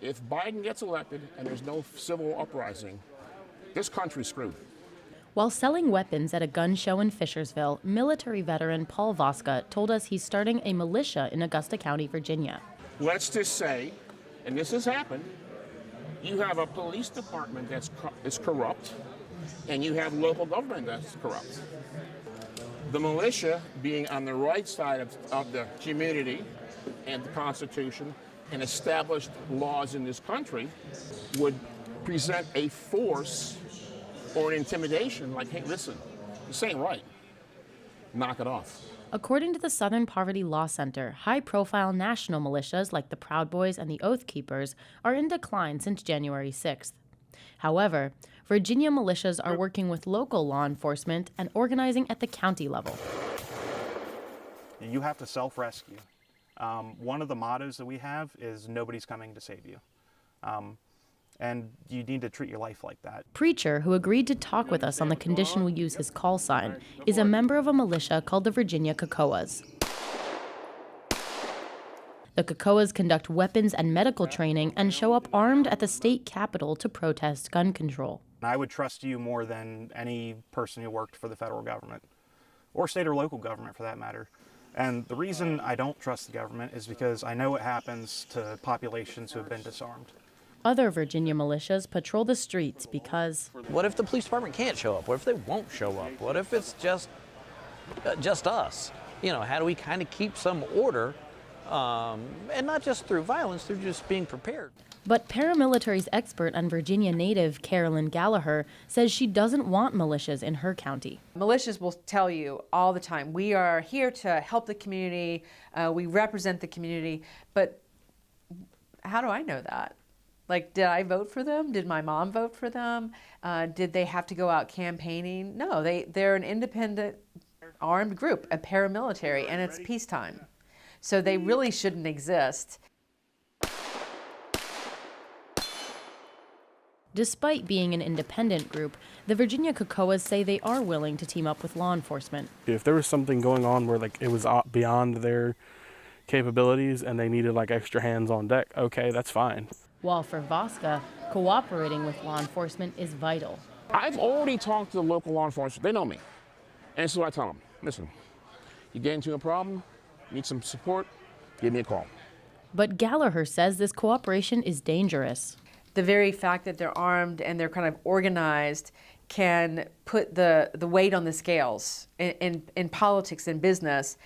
If Biden gets elected and there's no civil uprising, this country's screwed. While selling weapons at a gun show in Fishersville, military veteran Paul Voska told us he's starting a militia in Augusta County, Virginia. Let's just say, and this has happened, you have a police department that's corrupt, and you have local government that's corrupt. The militia, being on the right side of the community and the Constitution and established laws in this country, would present a force or an intimidation like, hey, listen, this ain't right. Knock it off. According to the Southern Poverty Law Center, high-profile national militias like the Proud Boys and the Oath Keepers are in decline since January 6th. However, Virginia militias are working with local law enforcement and organizing at the county level. You have to self-rescue. One of the mottos that we have is nobody's coming to save you. And you need to treat your life like that. Preacher, who agreed to talk with us on the condition we use his call sign, is a member of a militia called the Virginia Kekoas. The Kekoas conduct weapons and medical training and show up armed at the state capitol to protest gun control. I would trust you more than any person who worked for the federal government, or state or local government for that matter. And the reason I don't trust the government is because I know what happens to populations who have been disarmed. Other Virginia militias patrol the streets because... What if the police department can't show up? What if they won't show up? What if it's just us? You know, how do we kind of keep some order, and not just through violence, through just being prepared? But paramilitaries expert and Virginia native Carolyn Gallagher says she doesn't want militias in her county. Militias will tell you all the time, we are here to help the community, we represent the community, but how do I know that? Like, did I vote for them? Did my mom vote for them? Did they have to go out campaigning? No, they're an independent armed group, a paramilitary, and it's peacetime. So they really shouldn't exist. Despite being an independent group, the Virginia Kekoas say they are willing to team up with law enforcement. If there was something going on where like it was beyond their capabilities and they needed like extra hands on deck, okay, that's fine. While for Voska, cooperating with law enforcement is vital. I've already talked to the local law enforcement. They know me. And so I tell them, listen, you get into a problem, need some support, give me a call. But Gallagher says this cooperation is dangerous. The very fact that they're armed and they're kind of organized can put the weight on the scales in politics and business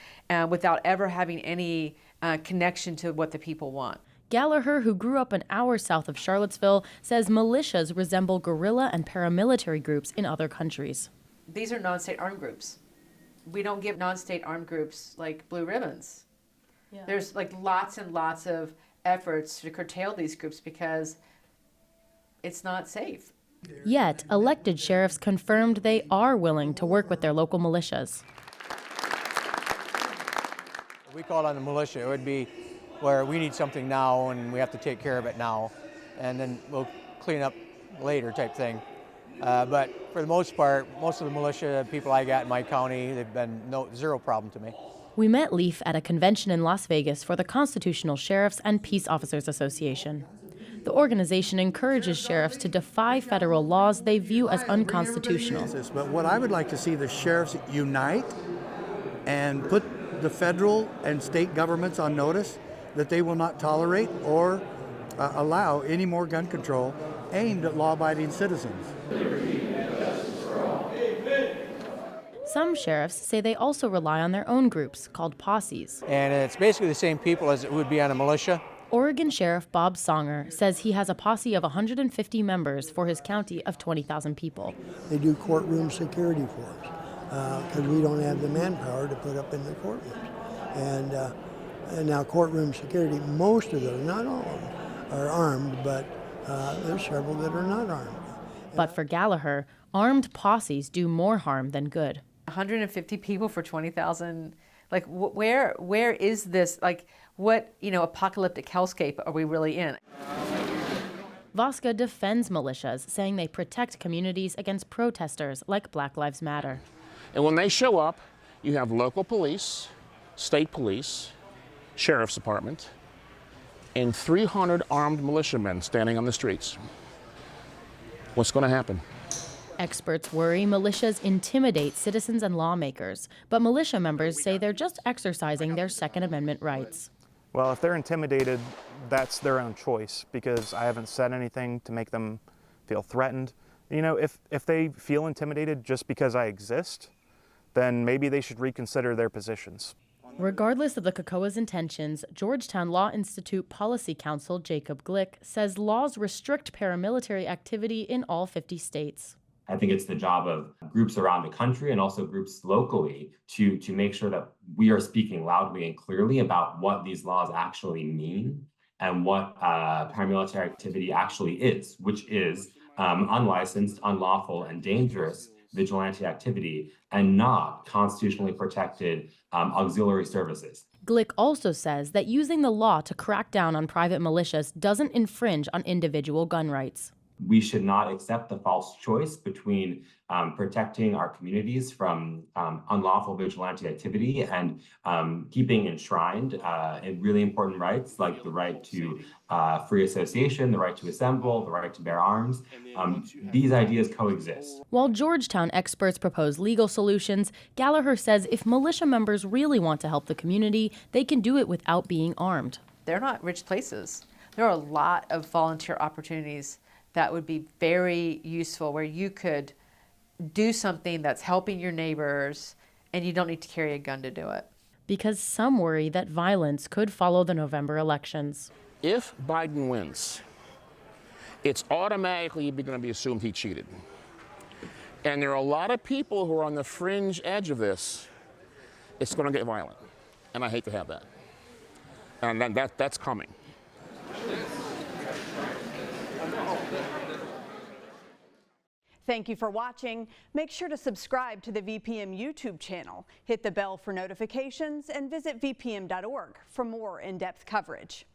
without ever having any connection to what the people want. Gallagher, who grew up an hour south of Charlottesville, says militias resemble guerrilla and paramilitary groups in other countries. These are non-state armed groups. We don't give non-state armed groups like blue ribbons. Yeah. There's like lots and lots of efforts to curtail these groups because it's not safe. Yet, elected sheriffs confirmed they are willing to work with their local militias. If we called on the militia, it would be where we need something now and we have to take care of it now, and then we'll clean up later type thing. But for the most part, most of the militia people I got in my county, they've been zero problem to me. We met Leaf at a convention in Las Vegas for the Constitutional Sheriffs and Peace Officers Association. The organization encourages sheriffs to defy federal laws they view as unconstitutional. But what I would like to see the sheriffs unite and put the federal and state governments on notice that they will not tolerate or allow any more gun control aimed at law-abiding citizens. Some sheriffs say they also rely on their own groups, called posses. And it's basically the same people as it would be on a militia. Oregon Sheriff Bob Songer says he has a posse of 150 members for his county of 20,000 people. They do courtroom security for us because we don't have the manpower to put up in the courtrooms. And now courtroom security, most of them, not all of them, are armed, but there's several that are not armed. But for Gallagher, armed posses do more harm than good. 150 people for 20,000, like where is this, like what, apocalyptic hellscape are we really in? Voska defends militias, saying they protect communities against protesters like Black Lives Matter. And when they show up, you have local police, state police, sheriff's department, and 300 armed militiamen standing on the streets. What's going to happen? Experts worry militias intimidate citizens and lawmakers, but militia members say they're just exercising their Second Amendment rights. Well, if they're intimidated, that's their own choice, because I haven't said anything to make them feel threatened. You know, if they feel intimidated just because I exist, then maybe they should reconsider their positions. Regardless of the Kekoas' intentions, Georgetown Law Institute Policy Counsel Jacob Glick says laws restrict paramilitary activity in all 50 states. I think it's the job of groups around the country and also groups locally to make sure that we are speaking loudly and clearly about what these laws actually mean and what paramilitary activity actually is, which is unlicensed, unlawful, and dangerous vigilante activity and not constitutionally protected auxiliary services. Glick also says that using the law to crack down on private militias doesn't infringe on individual gun rights. We should not accept the false choice between protecting our communities from unlawful vigilante activity and keeping enshrined in really important rights like the right to free association, the right to assemble, the right to bear arms. These ideas coexist. While Georgetown experts propose legal solutions, Gallagher says if militia members really want to help the community, they can do it without being armed. They're not rich places. There are a lot of volunteer opportunities that would be very useful, where you could do something that's helping your neighbors and you don't need to carry a gun to do it. Because some worry that violence could follow the November elections. If Biden wins, it's automatically going to be assumed he cheated. And there are a lot of people who are on the fringe edge of this. It's going to get violent. And I hate to have that. And that's coming. Thank you for watching. Make sure to subscribe to the VPM YouTube channel, hit the bell for notifications, and visit vpm.org for more in-depth coverage.